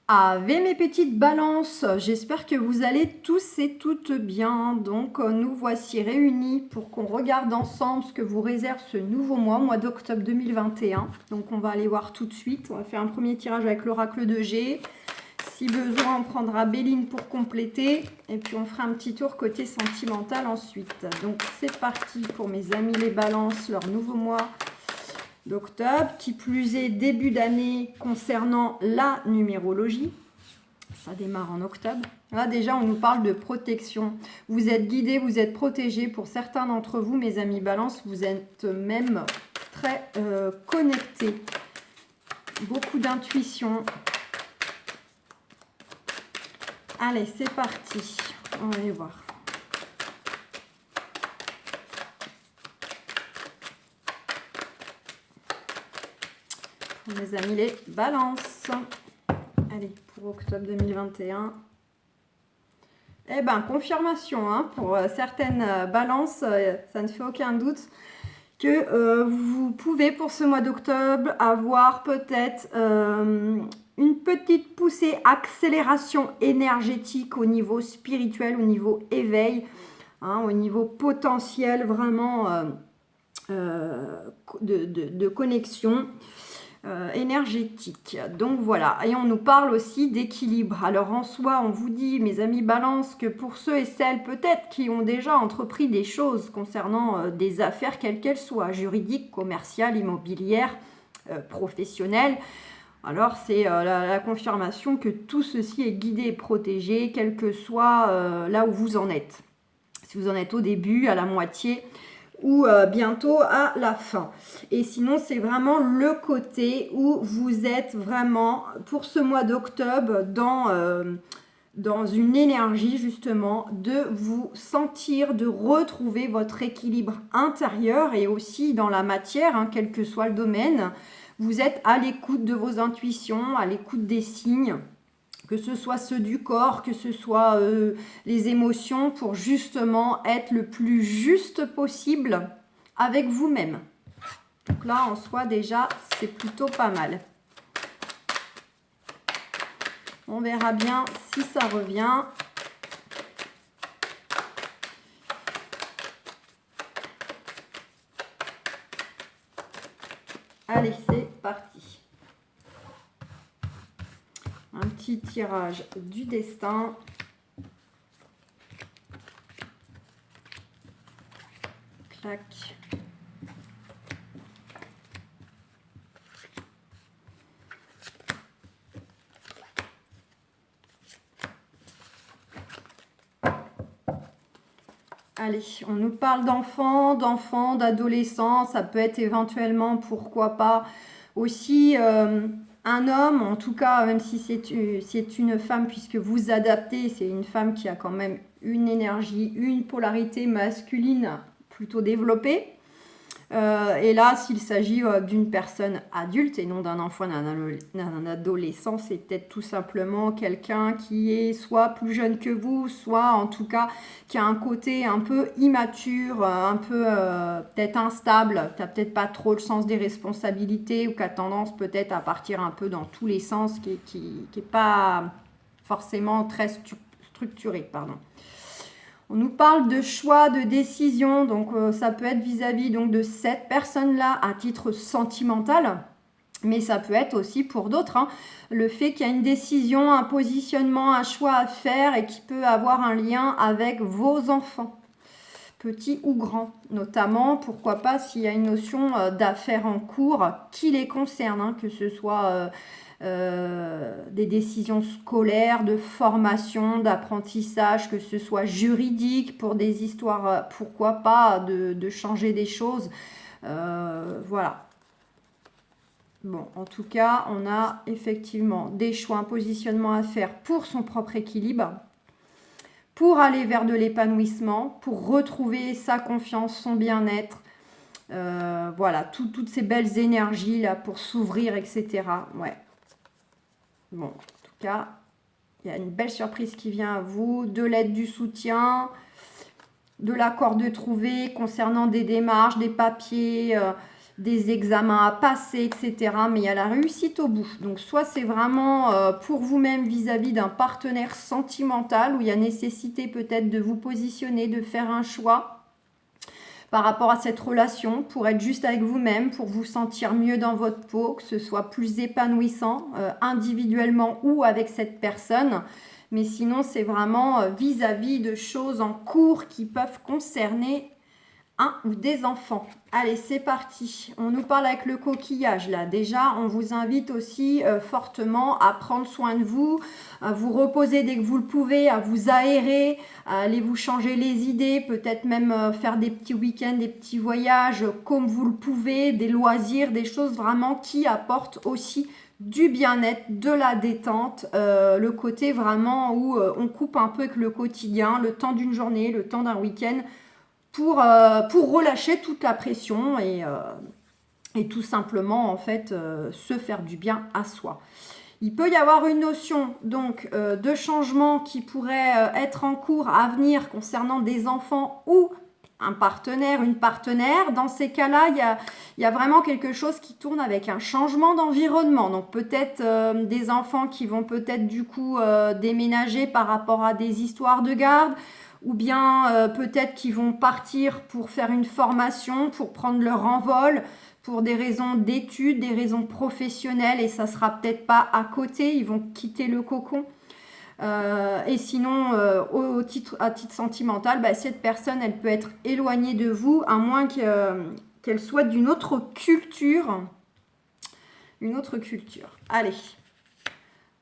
Ave mes petites balances, j'espère que vous allez tous et toutes bien. Donc nous voici réunis pour qu'on regarde ensemble ce que vous réserve ce nouveau mois d'octobre 2021. Donc on va aller voir tout de suite, on va faire un premier tirage avec l'oracle de G. Si besoin, on prendra Béline pour compléter et puis on fera un petit tour côté sentimental ensuite. Donc c'est parti pour mes amis les balances, leur nouveau mois d'octobre, qui plus est début d'année concernant la numérologie. Ça démarre en octobre. Là déjà on nous parle de protection. Vous êtes guidés, vous êtes protégés. Pour certains d'entre vous, mes amis balance, vous êtes même très connectés. Beaucoup d'intuition. Allez, c'est parti. On va aller voir. Mes amis les balances. Allez, pour octobre 2021. Eh bien, confirmation, hein, pour certaines balances, ça ne fait aucun doute que vous pouvez pour ce mois d'octobre avoir peut-être une petite poussée, accélération énergétique au niveau spirituel, au niveau éveil, hein, au niveau potentiel vraiment de connexion. Énergétique. Donc voilà, et on nous parle aussi d'équilibre. Alors en soi, on vous dit, mes amis balance, que pour ceux et celles peut-être qui ont déjà entrepris des choses concernant des affaires, quelles qu'elles soient, juridiques, commerciales, immobilières, professionnelles, alors c'est la confirmation que tout ceci est guidé et protégé, quel que soit là où vous en êtes. Si vous en êtes au début, à la moitié, ou bientôt à la fin. Et sinon, c'est vraiment le côté où vous êtes vraiment, pour ce mois d'octobre, dans une énergie justement de vous sentir, de retrouver votre équilibre intérieur et aussi dans la matière, hein, quel que soit le domaine. Vous êtes à l'écoute de vos intuitions, à l'écoute des signes, que ce soit ceux du corps, que ce soit les émotions, pour justement être le plus juste possible avec vous-même. Donc là, en soi, déjà, c'est plutôt pas mal. On verra bien si ça revient. Allez, c'est parti. Un petit tirage du destin. Clac. Allez, on nous parle d'enfants, d'adolescents. Ça peut être éventuellement, pourquoi pas, aussi un homme, en tout cas, même si c'est une femme, puisque vous adaptez, c'est une femme qui a quand même une énergie, une polarité masculine plutôt développée. Et là, s'il s'agit d'une personne adulte et non d'un enfant, d'un adolescent, c'est peut-être tout simplement quelqu'un qui est soit plus jeune que vous, soit en tout cas qui a un côté un peu immature, un peu peut-être instable, qui n'a peut-être pas trop le sens des responsabilités ou qui a tendance peut-être à partir un peu dans tous les sens, qui n'est pas forcément très structuré, pardon. On nous parle de choix, de décision, donc ça peut être vis-à-vis donc, de cette personne-là à titre sentimental, mais ça peut être aussi pour d'autres. Hein, le fait qu'il y a une décision, un positionnement, un choix à faire et qui peut avoir un lien avec vos enfants, petits ou grands, notamment, pourquoi pas s'il y a une notion d'affaires en cours qui les concerne, hein, que ce soit... des décisions scolaires, de formation, d'apprentissage, que ce soit juridique, pour des histoires, pourquoi pas, de changer des choses. Voilà. Bon, en tout cas, on a effectivement des choix, un positionnement à faire pour son propre équilibre, pour aller vers de l'épanouissement, pour retrouver sa confiance, son bien-être. Voilà, toutes ces belles énergies là pour s'ouvrir, etc. Ouais. Bon, en tout cas, il y a une belle surprise qui vient à vous, de l'aide, du soutien, de l'accord de trouver concernant des démarches, des papiers, des examens à passer, etc. Mais il y a la réussite au bout. Donc soit c'est vraiment pour vous-même vis-à-vis d'un partenaire sentimental où il y a nécessité peut-être de vous positionner, de faire un choix par rapport à cette relation, pour être juste avec vous-même, pour vous sentir mieux dans votre peau, que ce soit plus épanouissant individuellement ou avec cette personne. Mais sinon, c'est vraiment vis-à-vis de choses en cours qui peuvent concerner un ou des enfants. Allez, c'est parti. On nous parle avec le coquillage là. Déjà, on vous invite aussi fortement à prendre soin de vous, à vous reposer dès que vous le pouvez, à vous aérer, à aller vous changer les idées, peut-être même faire des petits week-ends, des petits voyages comme vous le pouvez, des loisirs, des choses vraiment qui apportent aussi du bien-être, de la détente, le côté vraiment où on coupe un peu avec le quotidien, le temps d'une journée, le temps d'un week-end, pour relâcher toute la pression et tout simplement en fait se faire du bien à soi. Il peut y avoir une notion donc de changement qui pourrait être en cours à venir concernant des enfants ou un partenaire, une partenaire. Dans ces cas-là, il y a vraiment quelque chose qui tourne avec un changement d'environnement. Donc peut-être des enfants qui vont peut-être du coup déménager par rapport à des histoires de garde, ou bien peut-être qu'ils vont partir pour faire une formation, pour prendre leur envol, pour des raisons d'études, des raisons professionnelles, et ça sera peut-être pas à côté, ils vont quitter le cocon. Et sinon, à titre sentimental, cette personne, elle peut être éloignée de vous, à moins qu'elle soit d'une autre culture. Une autre culture. Allez.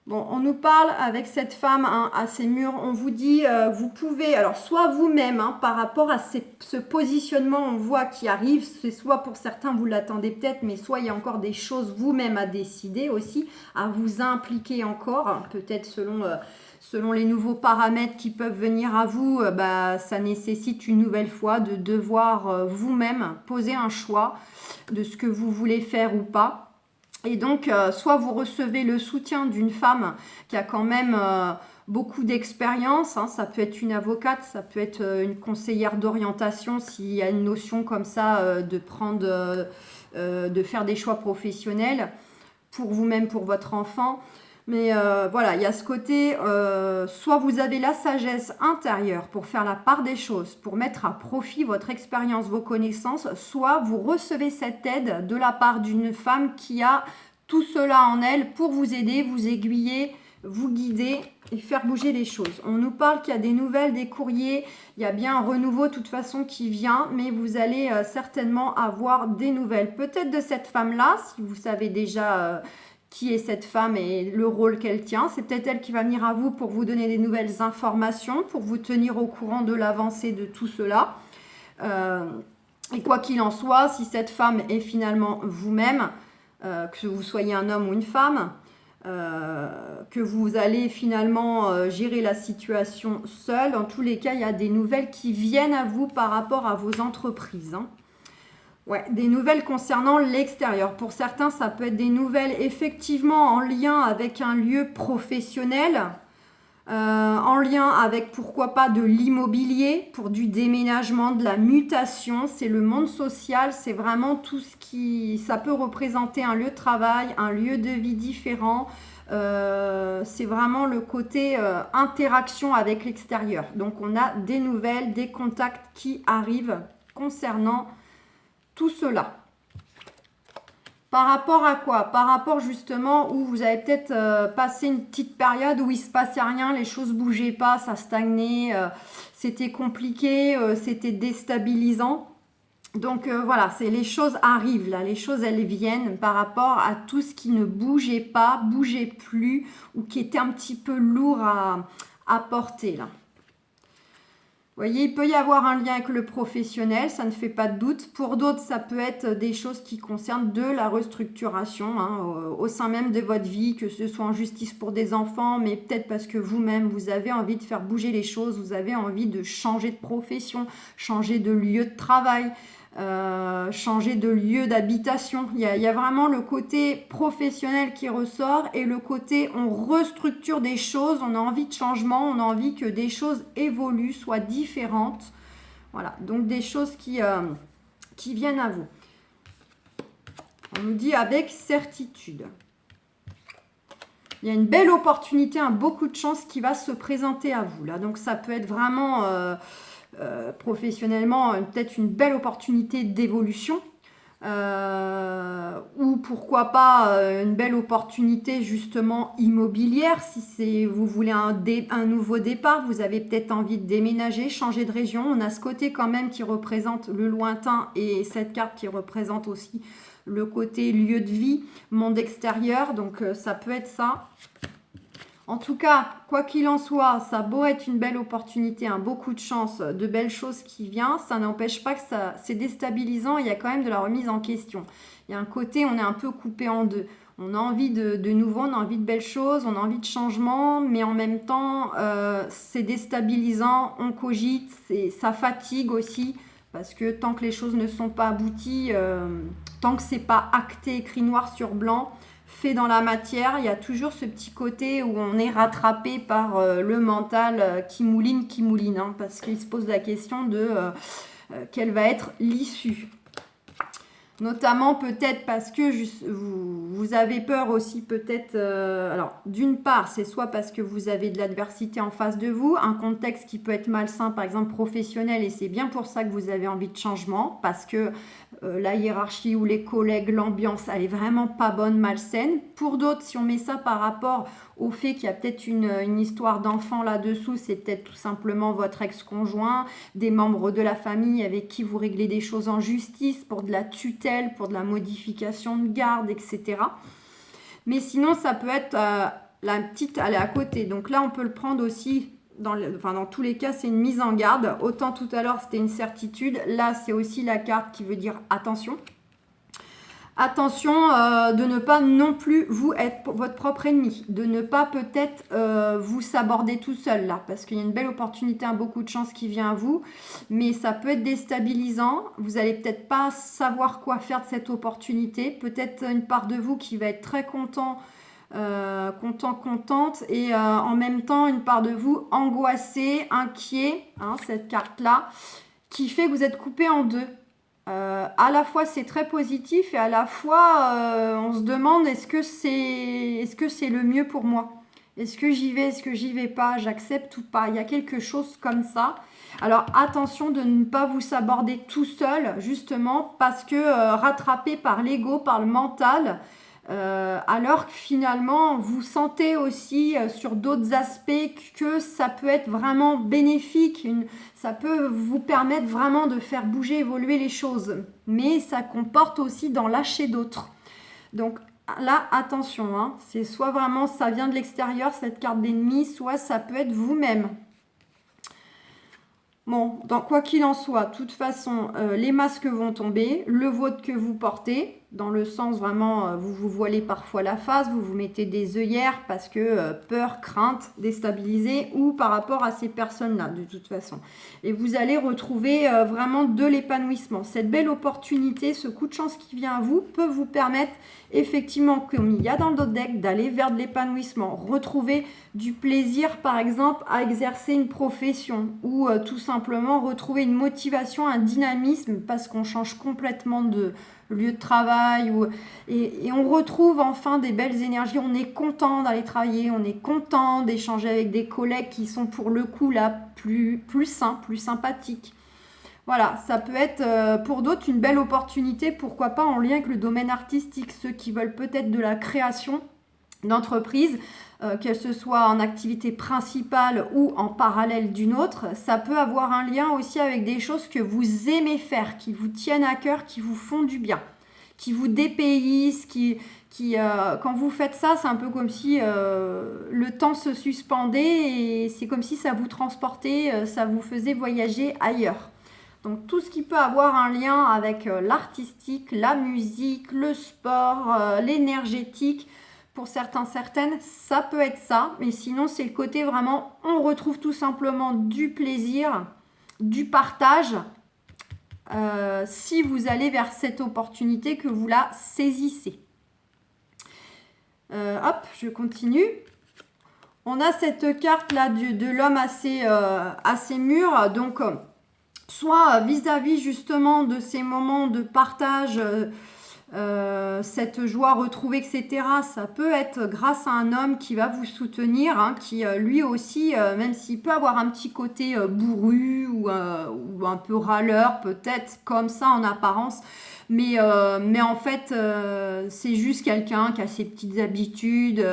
Bon, on nous parle avec cette femme assez mûre, on vous dit, vous pouvez, alors soit vous-même, par rapport à ce positionnement, on voit qui arrive, c'est soit pour certains, vous l'attendez peut-être, mais soit il y a encore des choses vous-même à décider aussi, à vous impliquer encore, peut-être selon les nouveaux paramètres qui peuvent venir à vous, ça nécessite une nouvelle fois de devoir vous-même poser un choix de ce que vous voulez faire ou pas. Et donc, soit vous recevez le soutien d'une femme qui a quand même beaucoup d'expérience, ça peut être une avocate, ça peut être une conseillère d'orientation s'il y a une notion comme ça de faire des choix professionnels pour vous-même, pour votre enfant. Mais voilà, il y a ce côté, soit vous avez la sagesse intérieure pour faire la part des choses, pour mettre à profit votre expérience, vos connaissances, soit vous recevez cette aide de la part d'une femme qui a tout cela en elle pour vous aider, vous aiguiller, vous guider et faire bouger les choses. On nous parle qu'il y a des nouvelles, des courriers, il y a bien un renouveau de toute façon qui vient, mais vous allez certainement avoir des nouvelles. Peut-être de cette femme-là, si vous savez déjà qui est cette femme et le rôle qu'elle tient. C'est peut-être elle qui va venir à vous pour vous donner des nouvelles informations, pour vous tenir au courant de l'avancée de tout cela. Et quoi qu'il en soit, si cette femme est finalement vous-même, que vous soyez un homme ou une femme, que vous allez finalement gérer la situation seule, en tous les cas, il y a des nouvelles qui viennent à vous par rapport à vos entreprises. Ouais, des nouvelles concernant l'extérieur. Pour certains, ça peut être des nouvelles effectivement en lien avec un lieu professionnel, en lien avec pourquoi pas de l'immobilier, pour du déménagement, de la mutation. C'est le monde social, c'est vraiment tout ce qui... Ça peut représenter un lieu de travail, un lieu de vie différent. C'est vraiment le côté interaction avec l'extérieur. Donc on a des nouvelles, des contacts qui arrivent concernant tout cela. Par rapport à quoi? Par rapport justement où vous avez peut-être passé une petite période où il ne se passait rien, les choses ne bougeaient pas, ça stagnait, c'était compliqué, c'était déstabilisant. Donc voilà, les choses arrivent là, les choses elles viennent par rapport à tout ce qui ne bougeait pas, bougeait plus ou qui était un petit peu lourd à porter là. Vous voyez, il peut y avoir un lien avec le professionnel, ça ne fait pas de doute. Pour d'autres, ça peut être des choses qui concernent de la restructuration au sein même de votre vie, que ce soit en justice pour des enfants, mais peut-être parce que vous-même, vous avez envie de faire bouger les choses, vous avez envie de changer de profession, changer de lieu de travail, changer de lieu d'habitation. Il y a vraiment le côté professionnel qui ressort et le côté on restructure des choses, on a envie de changement, on a envie que des choses évoluent, soient différentes. Voilà, donc des choses qui viennent à vous. On nous dit avec certitude. Il y a une belle opportunité, beaucoup de chance qui va se présenter à vous. Là. Donc ça peut être vraiment professionnellement peut-être une belle opportunité d'évolution. Ou pourquoi pas une belle opportunité justement immobilière si vous voulez un nouveau départ, vous avez peut-être envie de déménager, changer de région. On a ce côté quand même qui représente le lointain et cette carte qui représente aussi le côté lieu de vie, monde extérieur, donc ça peut être ça. En tout cas, quoi qu'il en soit, ça a beau être une belle opportunité, beaucoup de chance, de belles choses qui viennent, ça n'empêche pas que c'est déstabilisant, il y a quand même de la remise en question. Il y a un côté, on est un peu coupé en deux. On a envie de nouveau, on a envie de belles choses, on a envie de changement, mais en même temps, c'est déstabilisant, on cogite, ça fatigue aussi, parce que tant que les choses ne sont pas abouties, tant que c'est pas acté, écrit noir sur blanc, fait dans la matière, il y a toujours ce petit côté où on est rattrapé par le mental qui mouline, hein, parce qu'il se pose la question de quelle va être l'issue. Notamment peut-être parce que vous avez peur aussi peut-être, alors d'une part c'est soit parce que vous avez de l'adversité en face de vous, un contexte qui peut être malsain par exemple professionnel et c'est bien pour ça que vous avez envie de changement parce que la hiérarchie ou les collègues, l'ambiance elle est vraiment pas bonne, malsaine. Pour d'autres si on met ça par rapport au fait qu'il y a peut-être une histoire d'enfant là-dessous, c'est peut-être tout simplement votre ex-conjoint, des membres de la famille avec qui vous réglez des choses en justice pour de la tutelle, pour de la modification de garde, etc. Mais sinon, ça peut être la petite, elle est à côté. Donc là, on peut le prendre aussi, dans tous les cas, c'est une mise en garde. Autant tout à l'heure, c'était une certitude. Là, c'est aussi la carte qui veut dire attention. Attention de ne pas non plus vous être votre propre ennemi, de ne pas peut-être vous saborder tout seul là, parce qu'il y a une belle opportunité, beaucoup de chance qui vient à vous, mais ça peut être déstabilisant, vous allez peut-être pas savoir quoi faire de cette opportunité, peut-être une part de vous qui va être très contente, et en même temps une part de vous angoissée, inquiet, hein, cette carte-là, qui fait que vous êtes coupé en deux. À la fois c'est très positif et à la fois on se demande est-ce que c'est le mieux pour moi, est-ce que j'y vais, est-ce que j'y vais pas, j'accepte ou pas, il y a quelque chose comme ça. Alors attention de ne pas vous saborder tout seul justement parce que rattrapé par l'ego, par le mental, alors que finalement vous sentez aussi sur d'autres aspects que ça peut être vraiment bénéfique, ça peut vous permettre vraiment de faire bouger, évoluer les choses, mais ça comporte aussi d'en lâcher d'autres. Donc là attention, hein, c'est soit vraiment ça vient de l'extérieur cette carte d'ennemi, soit ça peut être vous-même. Bon, donc quoi qu'il en soit, de toute façon, les masques vont tomber, le vôtre que vous portez, dans le sens vraiment, vous vous voilez parfois la face, vous vous mettez des œillères parce que peur, crainte, déstabilisé, ou par rapport à ces personnes-là, de toute façon. Et vous allez retrouver vraiment de l'épanouissement. Cette belle opportunité, ce coup de chance qui vient à vous, peut vous permettre effectivement, comme il y a dans le deck, d'aller vers de l'épanouissement, retrouver du plaisir, par exemple, à exercer une profession, ou tout simplement retrouver une motivation, un dynamisme, parce qu'on change complètement de lieu de travail et on retrouve enfin des belles énergies, on est content d'aller travailler, on est content d'échanger avec des collègues qui sont pour le coup là plus sains, plus sympathiques. Voilà, ça peut être pour d'autres une belle opportunité, pourquoi pas en lien avec le domaine artistique, ceux qui veulent peut-être de la création d'entreprise, qu'elle se soit en activité principale ou en parallèle d'une autre, ça peut avoir un lien aussi avec des choses que vous aimez faire, qui vous tiennent à cœur, qui vous font du bien, qui vous dépaysent, quand vous faites ça, c'est un peu comme si le temps se suspendait et c'est comme si ça vous transportait, ça vous faisait voyager ailleurs. Donc tout ce qui peut avoir un lien avec l'artistique, la musique, le sport, l'énergétique, pour certains, certaines, ça peut être ça. Mais sinon, c'est le côté vraiment, on retrouve tout simplement du plaisir, du partage. Si vous allez vers cette opportunité, que vous la saisissez. Hop, je continue. On a cette carte-là de l'homme assez mûr. Donc, soit vis-à-vis justement de ces moments de partage, cette joie retrouvée, etc. Ça peut être grâce à un homme qui va vous soutenir, hein, qui lui aussi, même s'il peut avoir un petit côté bourru ou un peu râleur, peut-être comme ça en apparence, mais en fait, c'est juste quelqu'un qui a ses petites habitudes,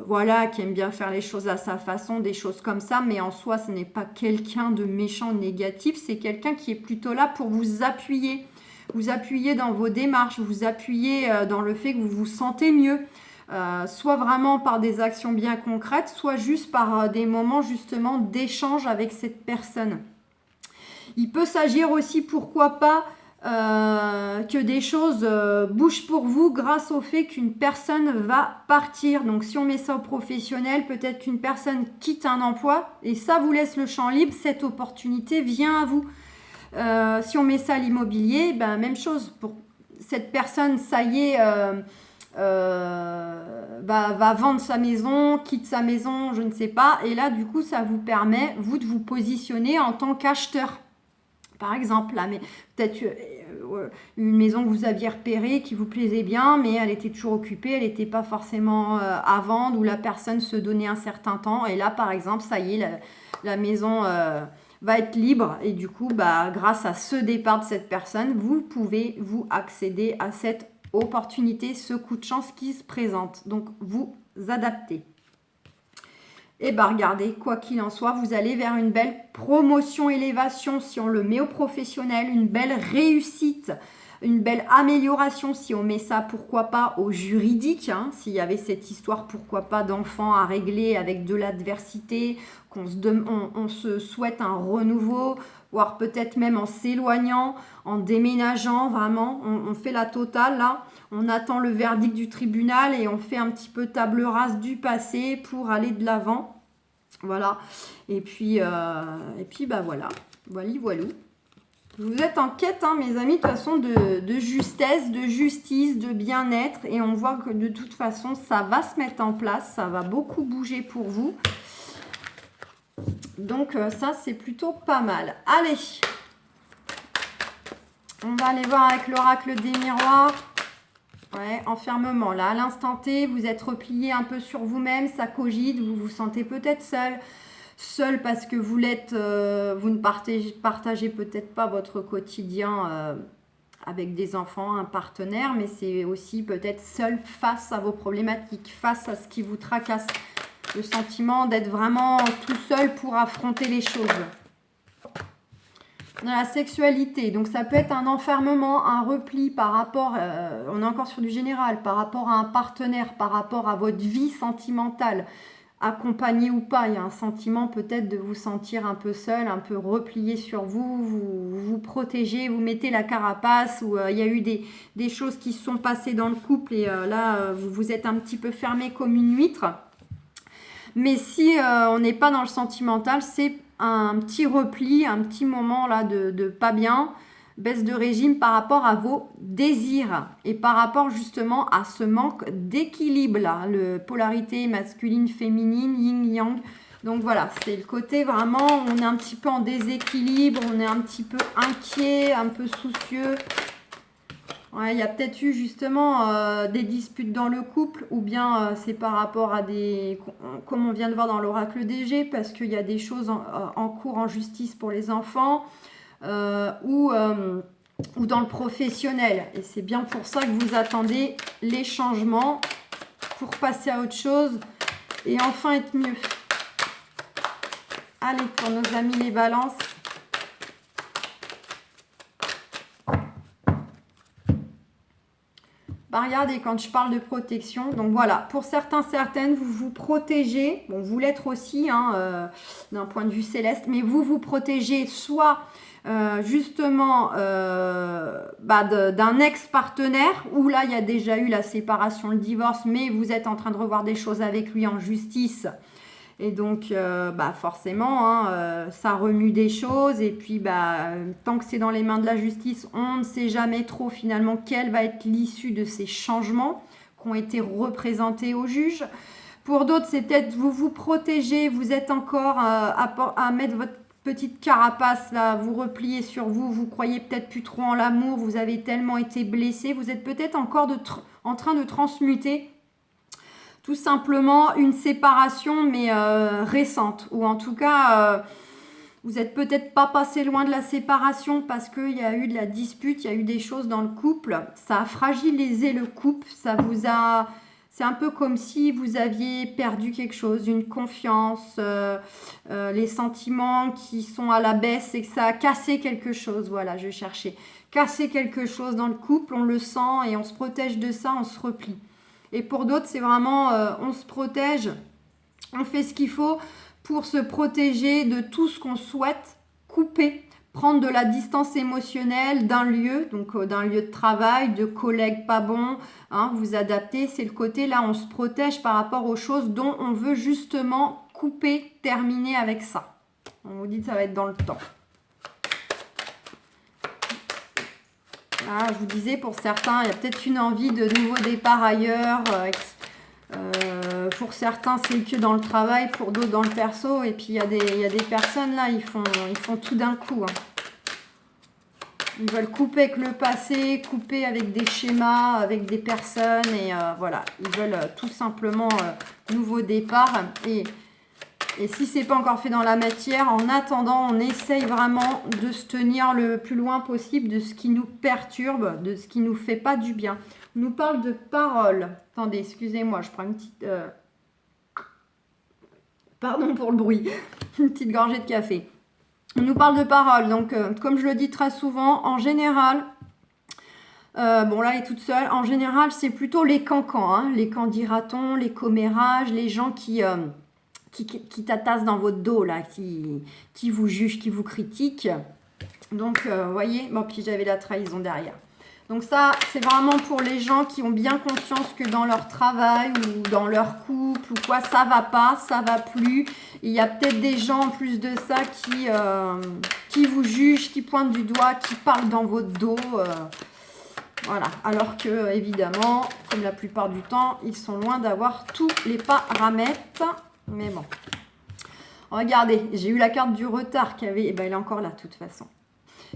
voilà, qui aime bien faire les choses à sa façon, des choses comme ça, mais en soi, ce n'est pas quelqu'un de méchant, négatif, c'est quelqu'un qui est plutôt là pour vous appuyer dans vos démarches, vous appuyer dans le fait que vous vous sentez mieux, soit vraiment par des actions bien concrètes, soit juste par des moments justement d'échange avec cette personne. Il peut s'agir aussi, pourquoi pas, que des choses bougent pour vous grâce au fait qu'une personne va partir. Donc si on met ça au professionnel, peut-être qu'une personne quitte un emploi et ça vous laisse le champ libre, cette opportunité vient à vous. Si on met ça à l'immobilier, ben, même chose. Pour cette personne, ça y est, va vendre sa maison, quitte sa maison, je ne sais pas. Et là, du coup, ça vous permet, vous, de vous positionner en tant qu'acheteur. Par exemple, là, mais peut-être une maison que vous aviez repérée, qui vous plaisait bien, mais elle était toujours occupée, elle n'était pas forcément à vendre, ou la personne se donnait un certain temps. Et là, par exemple, ça y est, la maison va être libre. Et du coup, grâce à ce départ de cette personne, vous pouvez vous accéder à cette opportunité, ce coup de chance qui se présente. Donc, vous adaptez. Et regardez, quoi qu'il en soit, vous allez vers une belle promotion, élévation si on le met au professionnel, une belle réussite, une belle amélioration si on met ça, pourquoi pas, au juridique, hein, s'il y avait cette histoire, pourquoi pas, d'enfants à régler avec de l'adversité, on se souhaite un renouveau, voire peut-être même en s'éloignant, en déménageant, vraiment, on fait la totale là. On attend le verdict du tribunal et on fait un petit peu table rase du passé pour aller de l'avant. Voilà. Et puis voilà. Voilou. Vous êtes en quête, hein, mes amis, de toute façon, de justesse, de justice, de bien-être. Et on voit que de toute façon, ça va se mettre en place. Ça va beaucoup bouger pour vous. Donc ça, c'est plutôt pas mal. Allez. On va aller voir avec l'oracle des miroirs. Ouais, enfermement. Là, à l'instant T, vous êtes replié un peu sur vous-même, ça cogite, vous vous sentez peut-être seul. Seul parce que vous ne partagez peut-être pas votre quotidien avec des enfants, un partenaire, mais c'est aussi peut-être seul face à vos problématiques, face à ce qui vous tracasse. Le sentiment d'être vraiment tout seul pour affronter les choses. Dans la sexualité, donc ça peut être un enfermement, un repli par rapport, on est encore sur du général, par rapport à un partenaire, par rapport à votre vie sentimentale, accompagné ou pas, il y a un sentiment peut-être de vous sentir un peu seul, un peu replié sur vous, vous protégez, vous mettez la carapace, ou il y a eu des choses qui se sont passées dans le couple et là vous vous êtes un petit peu fermé comme une huître. Mais si on n'est pas dans le sentimental, c'est un petit repli, un petit moment là de pas bien, baisse de régime par rapport à vos désirs et par rapport justement à ce manque d'équilibre là, le polarité masculine, féminine, yin-yang. Donc voilà, c'est le côté vraiment, on est un petit peu en déséquilibre, on est un petit peu inquiet, un peu soucieux. Ouais, il y a peut-être eu justement des disputes dans le couple ou bien c'est par rapport à des... Comme on vient de voir dans l'oracle DG, parce qu'il y a des choses en cours en justice pour les enfants ou dans le professionnel. Et c'est bien pour ça que vous attendez les changements pour passer à autre chose et enfin être mieux. Allez, pour nos amis les balances. Regardez, quand je parle de protection, donc voilà, pour certains, certaines, vous vous protégez, bon, vous l'êtes aussi, hein, d'un point de vue céleste, mais vous vous protégez soit justement d'un ex-partenaire, où là, il y a déjà eu la séparation, le divorce, mais vous êtes en train de revoir des choses avec lui en justice. Et donc, forcément, hein, ça remue des choses. Et puis, tant que c'est dans les mains de la justice, on ne sait jamais trop finalement quelle va être l'issue de ces changements qui ont été représentés au juge. Pour d'autres, c'est peut-être vous protégez, vous êtes encore à mettre petite carapace là, vous repliez sur vous, vous croyez peut-être plus trop en l'amour, vous avez tellement été blessé, vous êtes peut-être encore en train de transmuter tout simplement une séparation mais récente, ou en tout cas vous n'êtes peut-être pas passé loin de la séparation parce qu'il y a eu de la dispute, il y a eu des choses dans le couple, ça a fragilisé le couple, ça vous a... C'est un peu comme si vous aviez perdu quelque chose, une confiance, les sentiments qui sont à la baisse et que ça a cassé quelque chose. Voilà, je cherchais. Casser quelque chose dans le couple, on le sent et on se protège de ça, on se replie. Et pour d'autres, c'est vraiment, on se protège, on fait ce qu'il faut pour se protéger de tout ce qu'on souhaite couper. Prendre de la distance émotionnelle d'un lieu, donc d'un lieu de travail, de collègues pas bons, hein, vous adaptez, c'est le côté là, on se protège par rapport aux choses dont on veut justement couper, terminer avec ça. On vous dit que ça va être dans le temps. Ah, je vous disais, pour certains, il y a peut-être une envie de nouveau départ ailleurs. Pour certains, c'est que dans le travail, pour d'autres dans le perso. Et puis, il y a des personnes, là, ils font tout d'un coup. Hein. Ils veulent couper avec le passé, couper avec des schémas, avec des personnes. Et voilà, ils veulent tout simplement nouveau départ. Et si ce n'est pas encore fait dans la matière, en attendant, on essaye vraiment de se tenir le plus loin possible de ce qui nous perturbe, de ce qui ne nous fait pas du bien. On nous parle de paroles. Attendez, excusez-moi, je prends une petite... Pardon pour le bruit. Une petite gorgée de café. On nous parle de paroles. Donc, comme je le dis très souvent, en général... bon, là, elle est toute seule. En général, c'est plutôt les cancans. Hein, les candidats-on, les commérages, les gens qui t'attassent dans votre dos, là, qui vous jugent, qui vous critiquent. Donc, vous voyez, bon, puis j'avais la trahison derrière. Donc ça, c'est vraiment pour les gens qui ont bien conscience que dans leur travail ou dans leur couple ou quoi, ça va pas, ça va plus. Il y a peut-être des gens en plus de ça qui vous jugent, qui pointent du doigt, qui parlent dans votre dos. Voilà, alors que évidemment, comme la plupart du temps, ils sont loin d'avoir tous les paramètres. Mais bon, regardez, j'ai eu la carte du retard qui avait, elle est encore là de toute façon,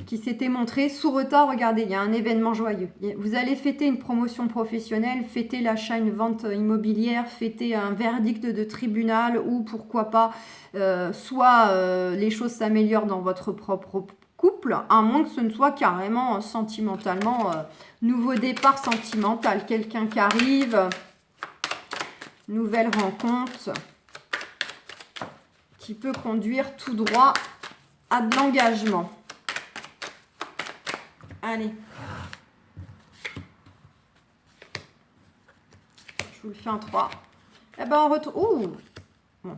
qui s'était montrée sous retard. Regardez, il y a un événement joyeux. Vous allez fêter une promotion professionnelle, fêter l'achat, une vente immobilière, fêter un verdict de tribunal ou pourquoi pas, soit les choses s'améliorent dans votre propre couple, à moins que ce ne soit carrément sentimentalement, nouveau départ sentimental, quelqu'un qui arrive, nouvelle rencontre, qui peut conduire tout droit à de l'engagement. Allez. Je vous le fais en 3. Eh ben, on retrouve... Ouh.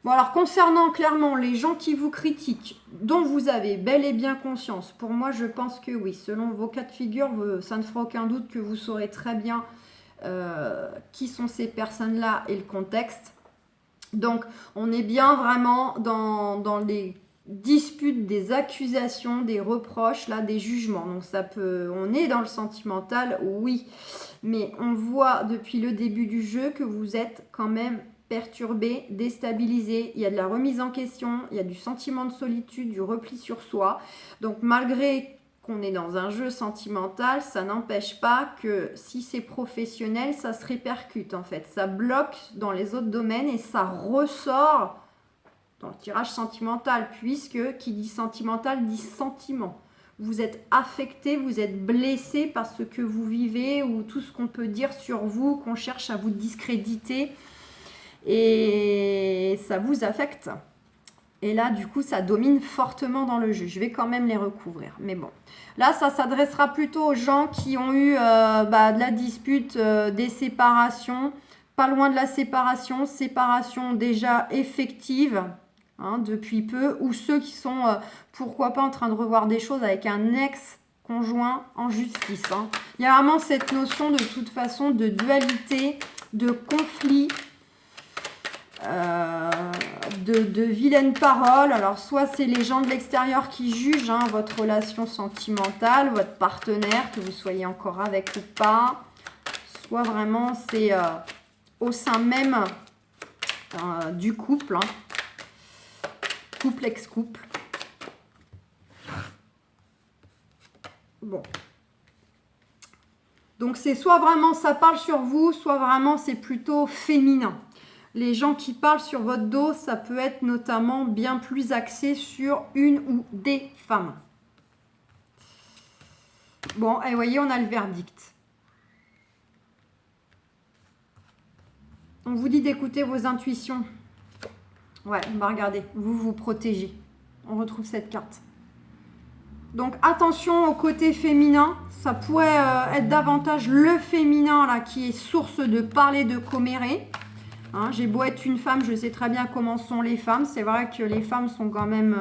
Bon, alors, concernant clairement les gens qui vous critiquent, dont vous avez bel et bien conscience, pour moi, je pense que oui, selon vos cas de figure, ça ne fera aucun doute que vous saurez très bien qui sont ces personnes-là et le contexte. Donc, on est bien vraiment dans les disputes, des accusations, des reproches, là, des jugements. Donc, on est dans le sentimental, oui. Mais on voit depuis le début du jeu que vous êtes quand même perturbé, déstabilisé. Il y a de la remise en question, il y a du sentiment de solitude, du repli sur soi. Donc, malgré qu'on est dans un jeu sentimental, ça n'empêche pas que si c'est professionnel, ça se répercute en fait. Ça bloque dans les autres domaines et ça ressort dans le tirage sentimental, puisque qui dit sentimental dit sentiment. Vous êtes affecté, vous êtes blessé par ce que vous vivez ou tout ce qu'on peut dire sur vous, qu'on cherche à vous discréditer et ça vous affecte. Et là, du coup, ça domine fortement dans le jeu. Je vais quand même les recouvrir. Mais bon, là, ça s'adressera plutôt aux gens qui ont eu de la dispute, des séparations, pas loin de la séparation, séparation déjà effective hein, depuis peu, ou ceux qui sont, pourquoi pas, en train de revoir des choses avec un ex-conjoint en justice. Hein. Il y a vraiment cette notion de toute façon de dualité, de conflit, de vilaines paroles. Alors soit c'est les gens de l'extérieur qui jugent hein, votre relation sentimentale, votre partenaire, que vous soyez encore avec ou pas, soit vraiment c'est au sein même du couple, hein. Couple ex-couple. Bon. Donc c'est soit vraiment ça parle sur vous, soit vraiment c'est plutôt féminin. Les gens qui parlent sur votre dos, ça peut être notamment bien plus axé sur une ou des femmes. Bon, et vous voyez, on a le verdict. On vous dit d'écouter vos intuitions. Ouais, bah regardez, vous vous protégez. On retrouve cette carte. Donc attention au côté féminin, ça pourrait être davantage le féminin là qui est source de parler de comméré. Hein, j'ai beau être une femme, je sais très bien comment sont les femmes. C'est vrai que les femmes sont quand même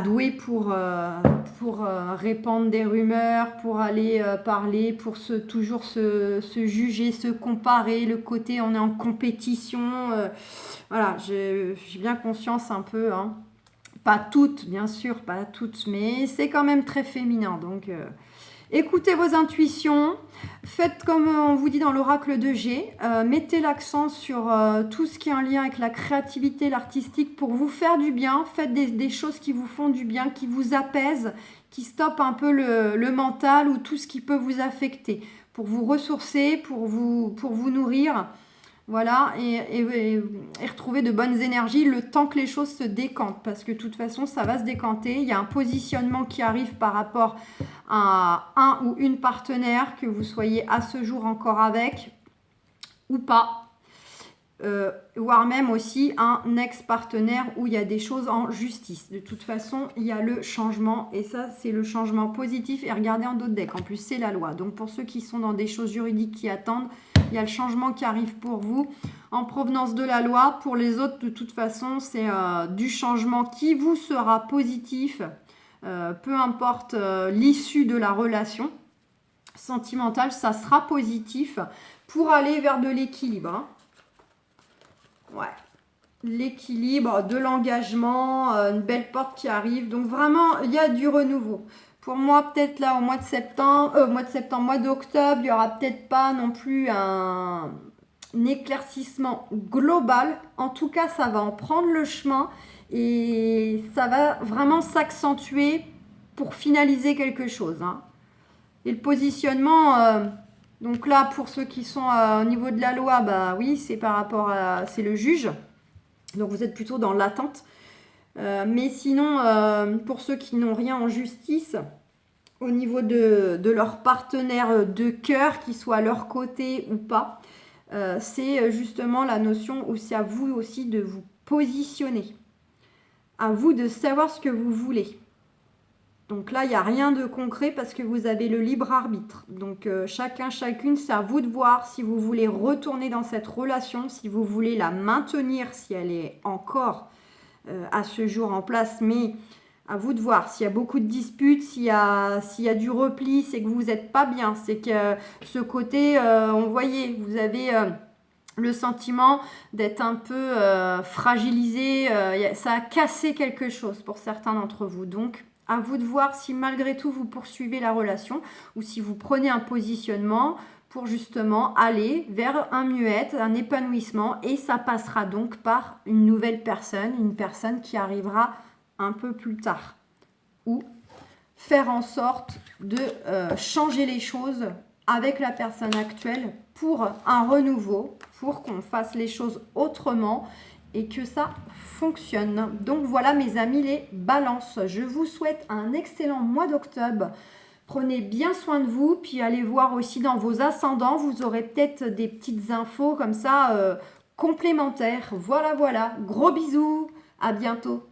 douées pour répandre des rumeurs, pour aller parler, pour toujours se juger, se comparer, le côté on est en compétition. Voilà, j'ai bien conscience un peu, hein. Pas toutes, bien sûr, pas toutes, mais c'est quand même très féminin. Donc, écoutez vos intuitions. Faites comme on vous dit dans l'oracle de G. Mettez l'accent sur tout ce qui est en lien avec la créativité, l'artistique pour vous faire du bien. Faites des choses qui vous font du bien, qui vous apaisent, qui stoppent un peu le mental ou tout ce qui peut vous affecter. Pour vous ressourcer, pour vous nourrir. Voilà, et retrouver de bonnes énergies le temps que les choses se décantent. Parce que de toute façon, ça va se décanter. Il y a un positionnement qui arrive par rapport à un ou une partenaire, que vous soyez à ce jour encore avec ou pas. Voire même aussi un ex-partenaire où il y a des choses en justice. De toute façon, il y a le changement et ça, c'est le changement positif. Et regardez en d'autres decks. En plus, c'est la loi. Donc, pour ceux qui sont dans des choses juridiques qui attendent, il y a le changement qui arrive pour vous en provenance de la loi. Pour les autres, de toute façon, c'est du changement qui vous sera positif, peu importe l'issue de la relation sentimentale, ça sera positif pour aller vers de l'équilibre. Hein. Ouais, l'équilibre, de l'engagement, une belle porte qui arrive. Donc vraiment, il y a du renouveau. Pour moi, peut-être là au mois d'octobre, il n'y aura peut-être pas non plus un éclaircissement global. En tout cas, ça va en prendre le chemin et ça va vraiment s'accentuer pour finaliser quelque chose. Hein. Et le positionnement... donc là, pour ceux qui sont au niveau de la loi, oui, c'est par rapport à... c'est le juge. Donc vous êtes plutôt dans l'attente. Mais sinon, pour ceux qui n'ont rien en justice, au niveau de leur partenaire de cœur, qu'il soit à leur côté ou pas, c'est justement la notion où c'est à vous aussi de vous positionner. À vous de savoir ce que vous voulez. Donc là, il n'y a rien de concret parce que vous avez le libre arbitre. Donc chacun, chacune, c'est à vous de voir si vous voulez retourner dans cette relation, si vous voulez la maintenir, si elle est encore à ce jour en place. Mais à vous de voir s'il y a beaucoup de disputes, s'il y a du repli, c'est que vous n'êtes pas bien. C'est que ce côté, on voyait, vous avez... le sentiment d'être un peu fragilisé, ça a cassé quelque chose pour certains d'entre vous. Donc, à vous de voir si malgré tout vous poursuivez la relation ou si vous prenez un positionnement pour justement aller vers un mieux-être, un épanouissement et ça passera donc par une nouvelle personne, une personne qui arrivera un peu plus tard ou faire en sorte de changer les choses avec la personne actuelle pour un renouveau, pour qu'on fasse les choses autrement et que ça fonctionne. Donc voilà mes amis les balances. Je vous souhaite un excellent mois d'octobre. Prenez bien soin de vous, puis allez voir aussi dans vos ascendants. Vous aurez peut-être des petites infos comme ça complémentaires. Voilà. Gros bisous, à bientôt.